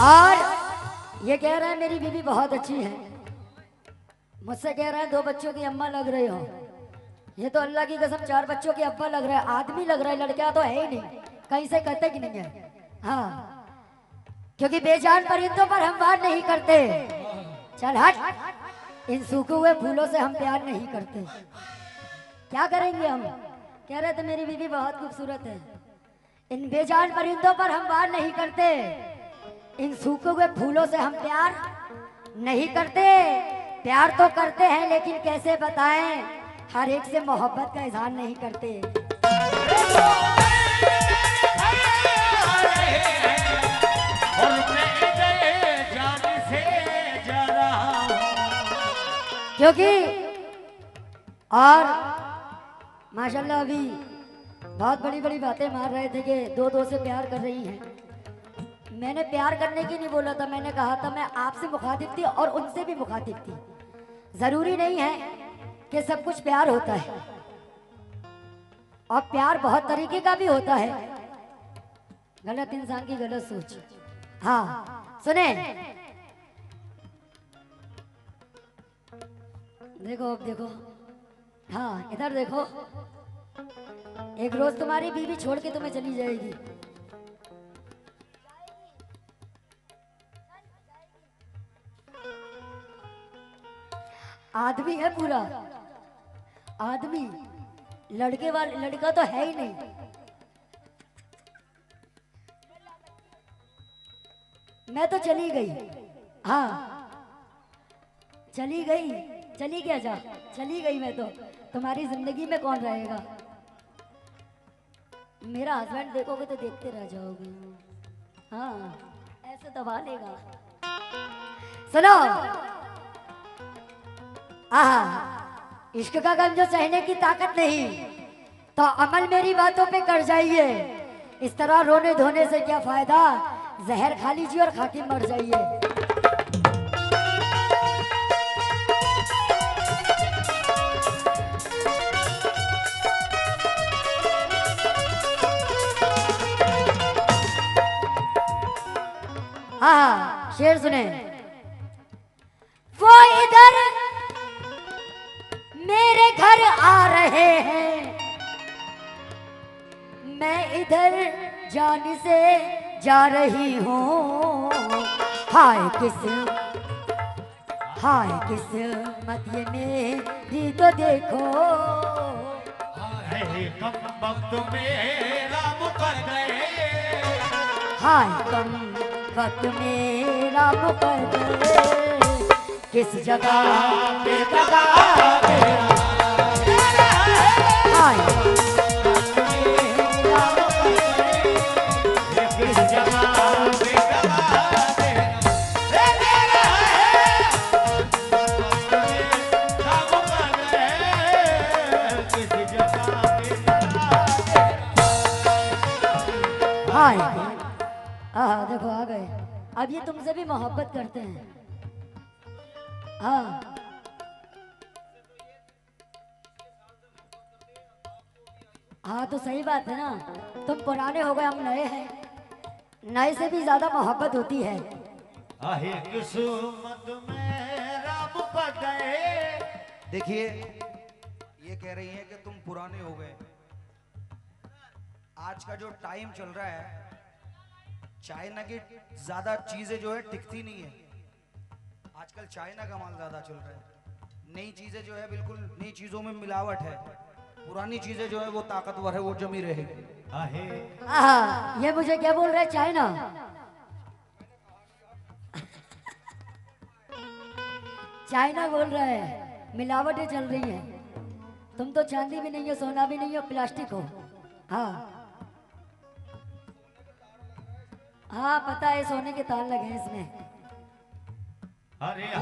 और ये कह रहा है मेरी बीवी बहुत अच्छी है, मुझसे कह रहा है 2 बच्चों की अम्मा लग रही हो। ये तो अल्लाह की कसम 4 बच्चों के अब्बा लग रहा है, आदमी लग रहा है, लड़का तो है ही नहीं, कहीं से कहते कि नहीं है। हाँ, क्योंकि बेजान परिंदों पर हम वार नहीं करते। चल हट, इन सूखे हुए फूलों से हम प्यार नहीं करते। क्या करेंगे हम? कह रहे थे मेरी बीवी बहुत खूबसूरत है। इन बेजान परिंदों पर हम वार नहीं करते, इन सूखे हुए फूलों से हम प्यार नहीं करते। प्यार तो करते हैं लेकिन कैसे बताएं, हर एक से मोहब्बत का इजहार नहीं करते। क्योंकि और माशाल्लाह अभी बहुत बड़ी बड़ी बातें मार रहे थे कि 2 से प्यार कर रही हैं। मैंने प्यार करने की नहीं बोला था, मैंने कहा था मैं आपसे मुखातिब थी और उनसे भी मुखातिब थी। जरूरी नहीं है कि सब कुछ प्यार होता है, और प्यार बहुत तरीके का भी होता है। गलत इंसान की गलत सोच। हाँ सुने, देखो अब देखो, हाँ इधर देखो, एक रोज तुम्हारी बीवी छोड़ के तुम्हें चली जाएगी। आदमी है पूरा आदमी, लड़का तो है ही नहीं। मैं तो चली गई, हाँ चली गई, चली गया जा, चली गई मैं तो, तुम्हारी जिंदगी में कौन रहेगा? मेरा हस्बैंड देखोगे तो देखते रह जाओगे। हाँ ऐसे दबा लेगा। सुनो, इश्क का गम जो सहने की ताकत नहीं, तो अमल मेरी बातों पे कर जाइए। इस तरह रोने धोने से क्या फायदा, जहर खा लीजिए और खा के मर जाइए। हाँ शेर सुने। वो इधर मेरे घर आ रहे हैं, मैं इधर जान से जा रही हूँ। हाय किस्मत ये मेरी तो देखो, कम वक्त मेरा मुकद्दर, हाय कम वक्त मेरा मुकद्दर, किस जगह पे दगा मेरा, हाय मेरा मुकद्दर, किस जगह पे दगा मेरा है, मेरा मुकद्दर, किस जगह पे दगा मेरा। हाय। हाँ देखो आ गए, अब ये तुमसे भी मोहब्बत करते हैं। हाँ हाँ तो सही बात है ना, तुम पुराने हो गए, हम नए हैं, नए से भी ज्यादा मोहब्बत होती है। आहे किस्मत मेरा मुकद्दर। देखिए ये कह रही हैं कि तुम पुराने हो गए। आज का जो टाइम चल रहा है, चाइना की ज्यादा चीजें जो है टिकती नहीं है। आजकल चाइना का माल ज्यादा चल रहा है, नई चीजें जो है बिल्कुल नई चीजों में मिलावट है, पुरानी चीजें जो है वो ताकतवर है, वो जमी रहेगी। आहे ये मुझे क्या बोल रहे हैं, चाइना? चाइना बोल रहा है, मिलावटें चल रही हैं। तुम तो चांदी भी नहीं हो, सोना भी नहीं हो, प्लास्टिक हो। हाँ हाँ पता है, सोने के तार लगे हैं इसमें।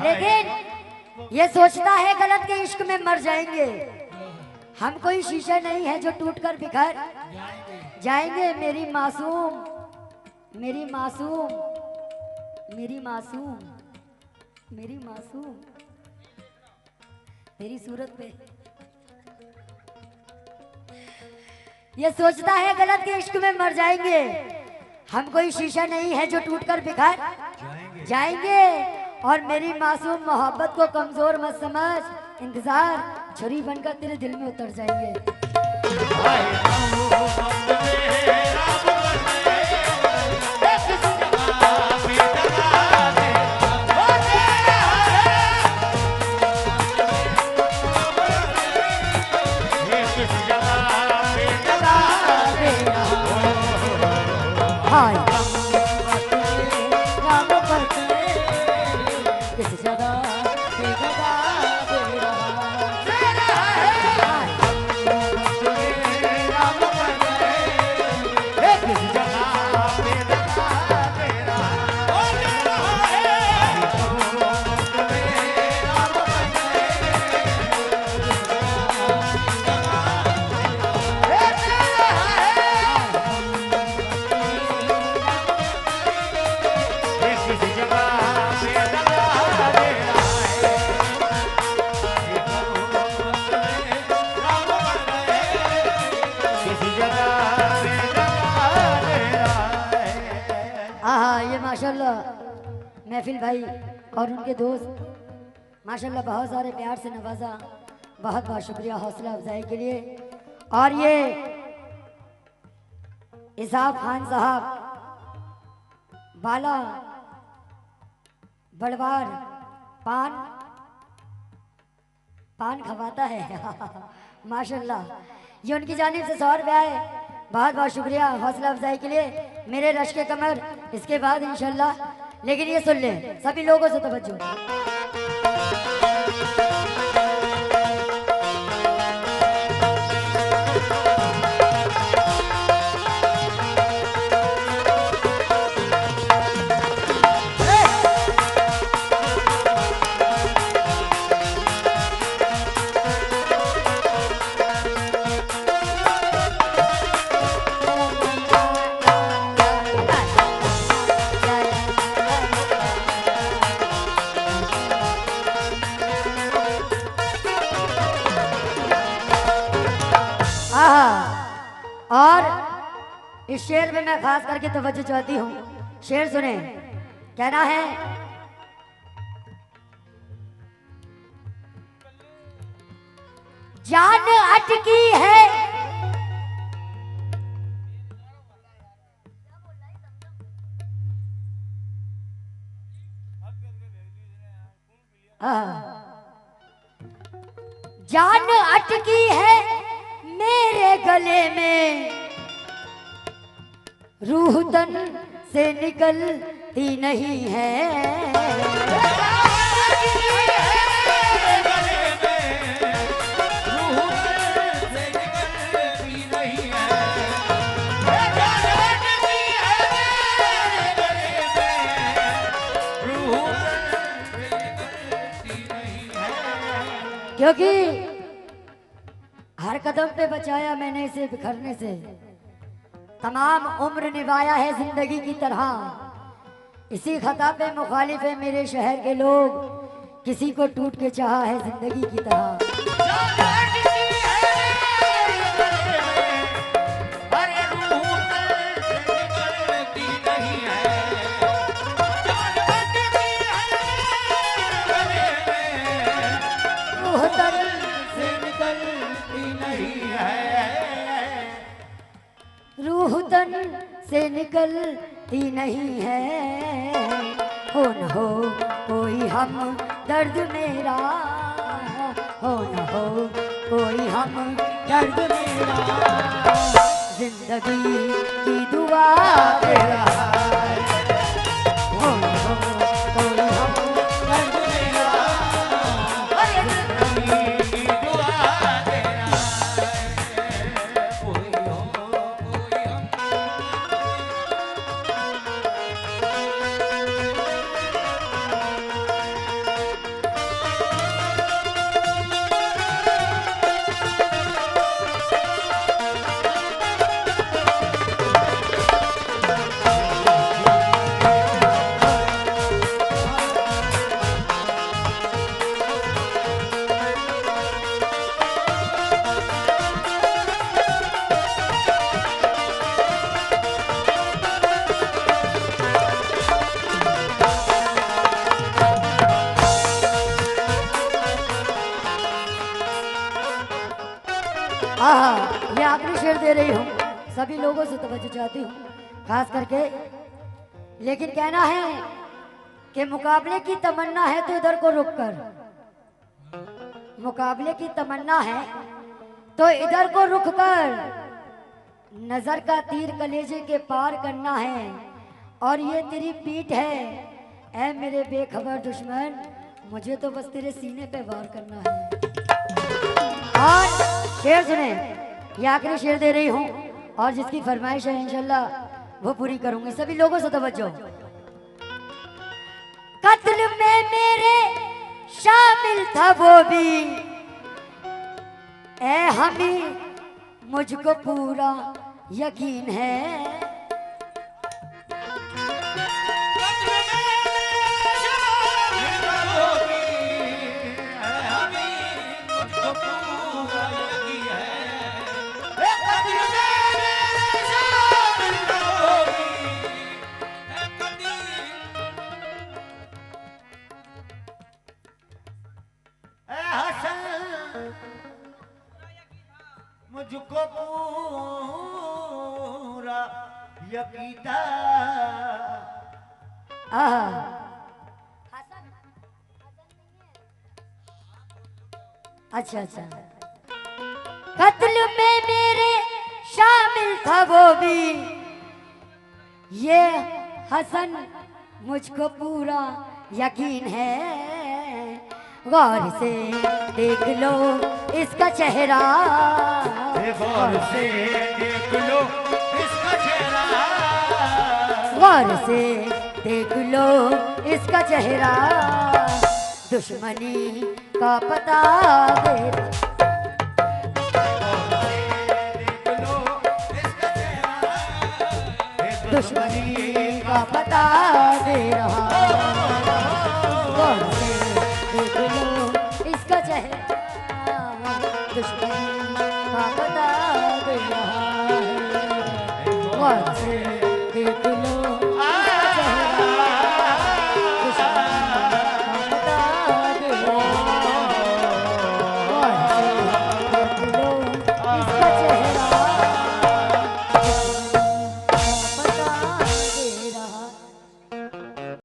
लेकिन ये सोचता है गलत के इश्क में मर जाएंगे। हम कोई शीशे नहीं है जो टूटकर बिखर जाएंगे। मेरी मासूम, मेरी मासूम, मेरी मासूम, मेरी मासूम, तेरी सूरत पे ये सोचता है गलत के इश्क में मर जाएंगे। हम कोई शीशा नहीं है जो टूटकर बिखर जाएंगे। और मेरी मासूम मोहब्बत को कमजोर मत समझ, इंतजार छुरी बनकर तेरे दिल में उतर जाएंगे। हाय राम भक्त किस जगह बेगदा बेरा हाय राम भक्त किस जगह पे लगा तेरा ओ तेरा किस जगह पे लगा तेरा किस जगह पे लगा तेरा हाँ ये माशाल्लाह महफिल भाई और उनके दोस्त माशाल्लाह बहुत सारे प्यार से नवाजा, बहुत बहुत शुक्रिया हौसला अफजाई के लिए। और ये इसाफ खान साहब बाला बड़वार पान पान खवाता है माशाल्लाह, ये उनकी जानिब से 100 रुपया है। बहुत बहुत शुक्रिया हौसला अफजाई के लिए मेरे रश के कमर। इसके बाद इंशाल्लाह, लेकिन ये सुन ले सभी लोगों से तवज्जो। और इस शेर में मैं खास करके तवज्जो चाहती हूँ। शेर सुने, कहना है जान अटकी है जान अटकी है मेरे गले में, रूह तन से निकलती नहीं है। क्योंकि हर कदम पे बचाया मैंने इसे बिखरने से, तमाम उम्र निभाया है जिंदगी की तरह। इसी खता पे मुखालिफ है मेरे शहर के लोग, किसी को टूट के चाहा है जिंदगी की तरह। रूह तन से निकलती नहीं है, हो न हो कोई हम दर्द मेरा, हो न हो कोई हम दर्द मेरा, जिंदगी की दुआ तेरा, हो न हो कोई हम दर्द मेरा, जिंदगी की दुआ तेरा, कोई हो कोई हम। दे रही हूँ, सभी लोगों से तवज्जो चाहती हूँ खास करके, लेकिन कहना है कि मुकाबले की तमन्ना है तो इधर को रुक कर, मुकाबले की तमन्ना है तो इधर को रुक कर, नजर का तीर कलेजे के पार करना है, और ये तेरी पीठ है ऐ मेरे बेखबर दुश्मन, मुझे तो बस तेरे सीने पे वार करना है। और शेर सुने, ये आखिरी शेर दे रही हूँ और जिसकी फरमाइश है इंशाल्लाह वो पूरी करूंगी, सभी लोगों से तवज्जो। कत्ल में मेरे शामिल था वो भी, ऐ हमी मुझको पूरा यकीन है, मुझको पूरा यकीन था। अच्छा अच्छा, कत्ल में मेरे शामिल था वो भी, ये हसन मुझको पूरा यकीन है, गौर से देख लो इसका चेहरा, गौर से देख लो इसका चेहरा, गौर से देख लो इसका चेहरा, दुश्मनी का पता दे, दुश्मनी का पता दे रहा, गौर से देख लो इसका चेहरा, दुश्मनी का पता दे रहा है, गौर से